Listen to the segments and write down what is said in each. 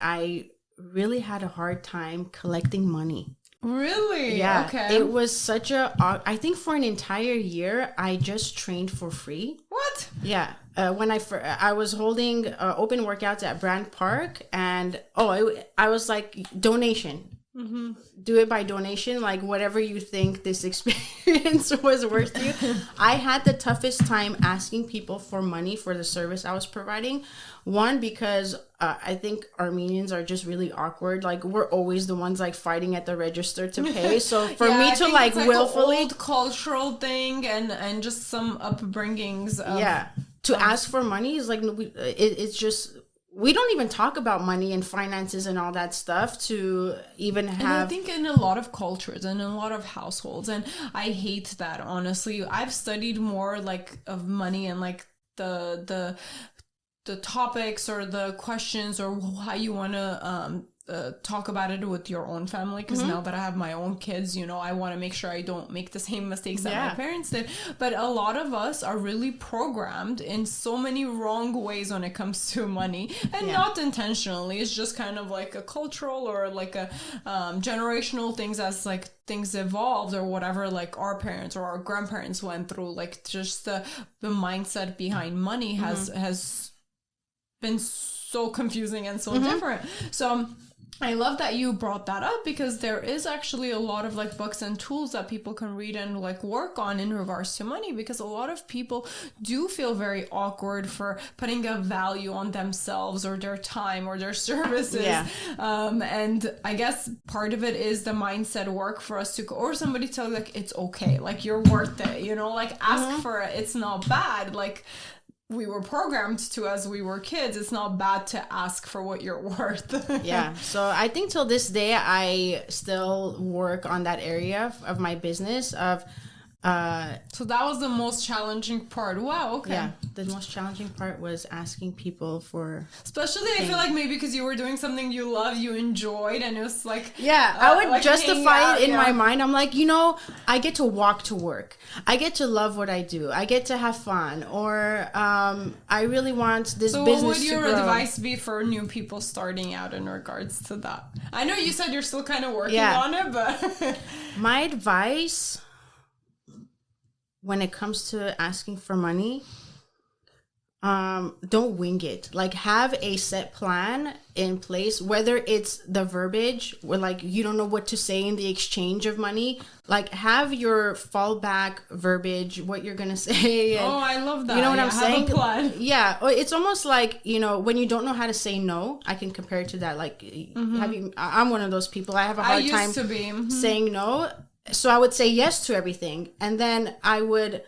I really had a hard time collecting money. Really? Yeah. Okay. It was such I think for an entire year, I just trained for free. What? Yeah. When I was holding open workouts at Brand Park, and I was like, donation. Mm-hmm. Do it by donation, like whatever you think this experience was worth to you. I had the toughest time asking people for money for the service I was providing. One, because I think Armenians are just really awkward. Like, we're always the ones like fighting at the register to pay. So for me to like willfully, an old cultural thing and just some upbringings. To ask for money is like it's just. We don't even talk about money and finances and all that stuff to even have... And I think in a lot of cultures and in a lot of households, and I hate that, honestly. I've studied more, like, of money and, like, the topics or the questions or how you want to talk about it with your own family, because now that I have my own kids, you know, I want to make sure I don't make the same mistakes that my parents did. But a lot of us are really programmed in so many wrong ways when it comes to money, and not intentionally. It's just kind of like a cultural or like a generational things, as like things evolved or whatever, like our parents or our grandparents went through. Like, just the mindset behind money has been so confusing and so different. So I love that you brought that up, because there is actually a lot of like books and tools that people can read and like work on in regards to money, because a lot of people do feel very awkward for putting a value on themselves or their time or their services. And I guess part of it is the mindset work for us to go, or somebody tell you like, it's okay, like you're worth it, you know, like ask for it. It's not bad. Like, we were programmed to as we were kids. It's not bad to ask for what you're worth. So I think till this day, I still work on that area of my business of... So that was the most challenging part. Wow, okay. Yeah, the most challenging part was asking people for... Especially, things. I feel like maybe because you were doing something you love, you enjoyed, and it was like... Yeah, I would like justify it in my mind. I'm like, you know, I get to walk to work. I get to love what I do. I get to have fun. Or I really want this business to grow. So what would your advice be for new people starting out in regards to that? I know you said you're still kind of working on it, but... My advice... when it comes to asking for money, don't wing it. Like, have a set plan in place, whether it's the verbiage where like you don't know what to say in the exchange of money. Like, have your fallback verbiage, what you're gonna say. And, I love that. You know what I'm saying? Have a plan. Yeah, it's almost like, you know, when you don't know how to say no. I can compare it to that. Like, I'm one of those people. I have a hard time saying no. So I would say yes to everything. And then I would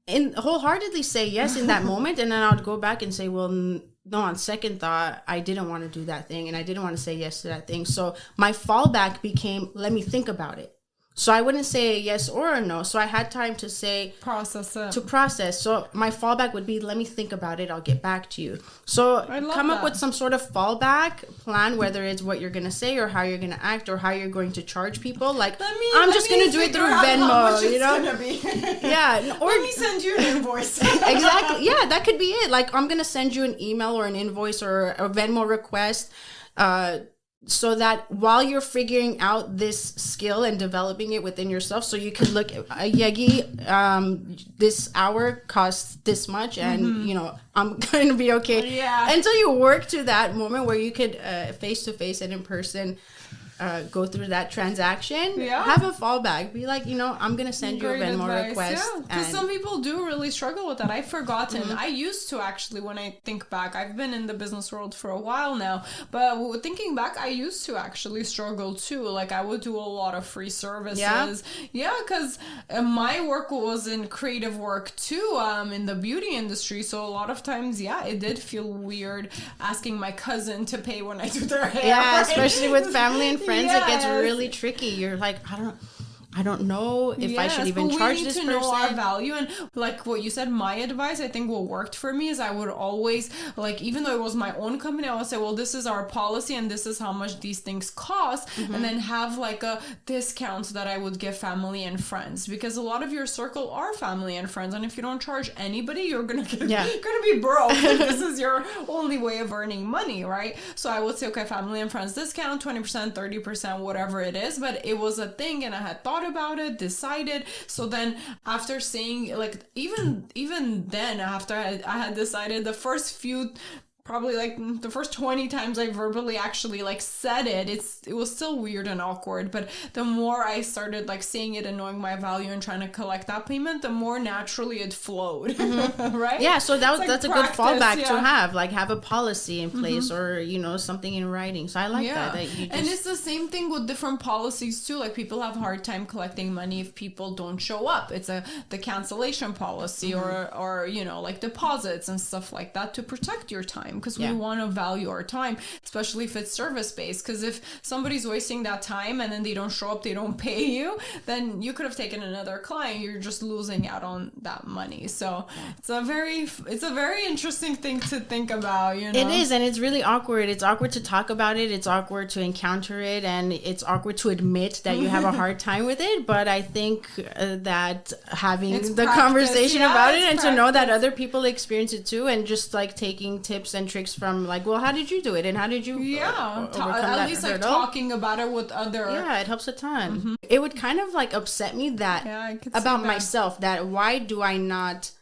wholeheartedly say yes in that moment. And then I would go back and say, well, no, on second thought, I didn't want to do that thing. And I didn't want to say yes to that thing. So my fallback became, let me think about it. So I wouldn't say a yes or a no. So I had time to say... Process it. To process. So my fallback would be, let me think about it. I'll get back to you. So come up with some sort of fallback plan, whether it's what you're going to say or how you're going to act or how you're going to charge people. Like, I'm just going to do it through Venmo, you know? Yeah. Or let me send you an invoice. Exactly. Yeah, that could be it. Like, I'm going to send you an email or an invoice or a Venmo request, so that while you're figuring out this skill and developing it within yourself, so you can look at Yegi, this hour costs this much, and you know, I'm going to be okay. Yeah. Until you work to that moment where you could face to face and in person go through that transaction. Have a fallback. Be like, you know, I'm gonna send you a Venmo request. Yeah, because some people do really struggle with that. I've forgotten. I used to, actually, when I think back. I've been in the business world for a while now, but thinking back, I used to actually struggle too. Like, I would do a lot of free services. Yeah, because my work was in creative work too, in the beauty industry. So a lot of times, it did feel weird asking my cousin to pay when I do their hair. Yeah, especially with family and friends, it gets really tricky. You're like, I I don't know if I should even charge this person. We need to know our value. And like what you said, my advice, I think what worked for me is I would always, like, even though it was my own company, I would say, well, this is our policy and this is how much these things cost. And then have like a discount that I would give family and friends, because a lot of your circle are family and friends. And if you don't charge anybody, you're going to be broke. This is your only way of earning money, right? So I would say, okay, family and friends discount, 20%, 30%, whatever it is. But it was a thing and I had thought about it, decided. So then after saying, like, even then, after I had decided, the first few, probably like the first 20 times I verbally actually like said it, it was still weird and awkward. But the more I started like saying it and knowing my value and trying to collect that payment, the more naturally it flowed. Right? Yeah. So that's a good fallback to have a policy in place or, you know, something in writing. So I like that you just... And it's the same thing with different policies too. Like people have a hard time collecting money if people don't show up. It's the cancellation policy or, you know, like deposits and stuff like that to protect your time. Because we want to value our time, especially if it's service-based. Because if somebody's wasting that time and then they don't show up, they don't pay you, then you could have taken another client. You're just losing out on that money. So it's a very interesting thing to think about, you know? It is, and it's really awkward. It's awkward to talk about it. It's awkward to encounter it, and it's awkward to admit that you have a hard time with it. But I think that having the conversation about it and to know that other people experience it too, and just like taking tips and tricks from like, well, how did you do it and how did you overcome at least like talking about it with other it helps a ton. It would kind of like upset me that about myself, that why do I not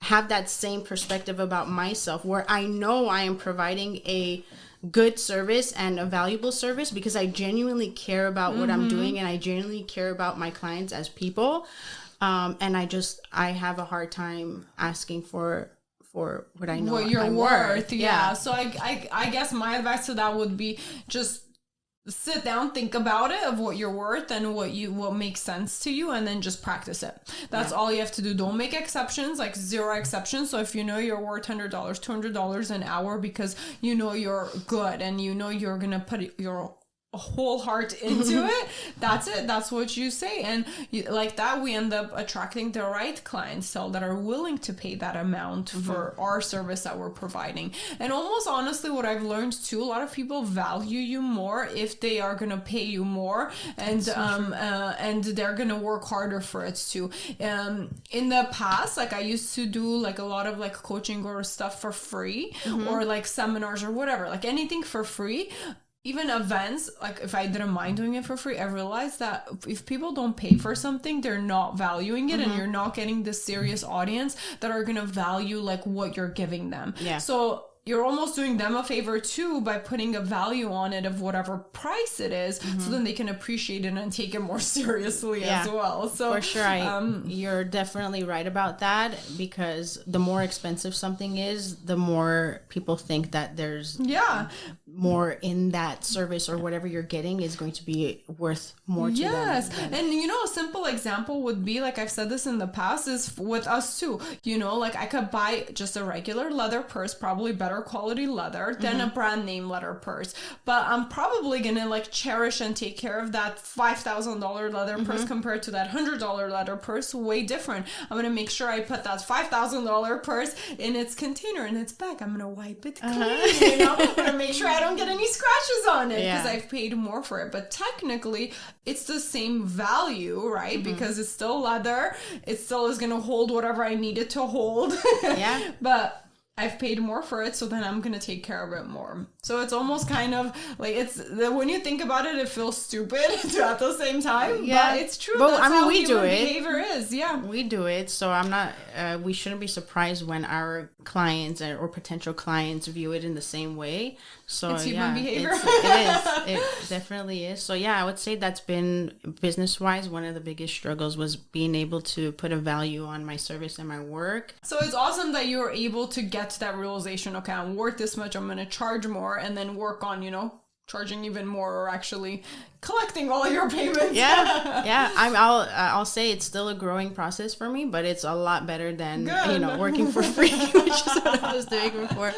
have that same perspective about myself, where I know I am providing a good service and a valuable service because I genuinely care about what I'm doing and I genuinely care about my clients as people, and I have a hard time asking for what I know what you're worth. Yeah. So I guess my advice to that would be just sit down, think about it, of what you're worth and what makes sense to you, and then just practice it. That's all you have to do. Don't make exceptions, like zero exceptions. So if you know you're worth $100, $200 an hour because you know you're good and you know you're gonna put your whole heart into it, that's it. That's what you say. And like that, we end up attracting the right clientele that are willing to pay that amount for our service that we're providing. And almost honestly, what I've learned too, a lot of people value you more if they are going to pay you more, and and they're going to work harder for it too. In the past, like I used to do like a lot of like coaching or stuff for free, or like seminars or whatever, like anything for free. Even events, like if I didn't mind doing it for free, I realized that if people don't pay for something, they're not valuing it, and you're not getting the serious audience that are going to value like what you're giving them. Yeah. So you're almost doing them a favor too by putting a value on it of whatever price it is, so then they can appreciate it and take it more seriously as well. So for sure, you're definitely right about that, because the more expensive something is, the more people think that there's more in that service, or whatever you're getting is going to be worth more to them. And you know, a simple example would be, like I've said this in the past, is with us too. You know, like I could buy just a regular leather purse, probably better quality leather than a brand name leather purse, but I'm probably gonna like cherish and take care of that $5,000 leather purse compared to that $100 leather purse. Way different. I'm gonna make sure I put that $5,000 purse in its container, in its bag. I'm gonna wipe it clean. You know, I'm gonna make sure I don't get any scratches on it because I've paid more for it. But technically it's the same value, right? Because it's still leather, it still is gonna hold whatever I need it to hold. But I've paid more for it, so then I'm going to take care of it more. So it's almost kind of like, when you think about it, it feels stupid at the same time. But it's true. But I mean, we do it. Behavior is, we do it. So I'm not, we shouldn't be surprised when our clients or potential clients view it in the same way. So it's human behavior. It definitely is. So I would say that's been, business-wise, one of the biggest struggles was being able to put a value on my service and my work. So it's awesome that you're able to get to that realization, okay, I'm worth this much, I'm going to charge more, and then work on, you know, charging even more, or actually collecting all your payments. I'll say it's still a growing process for me, but it's a lot better than working for free, which is what I was doing before.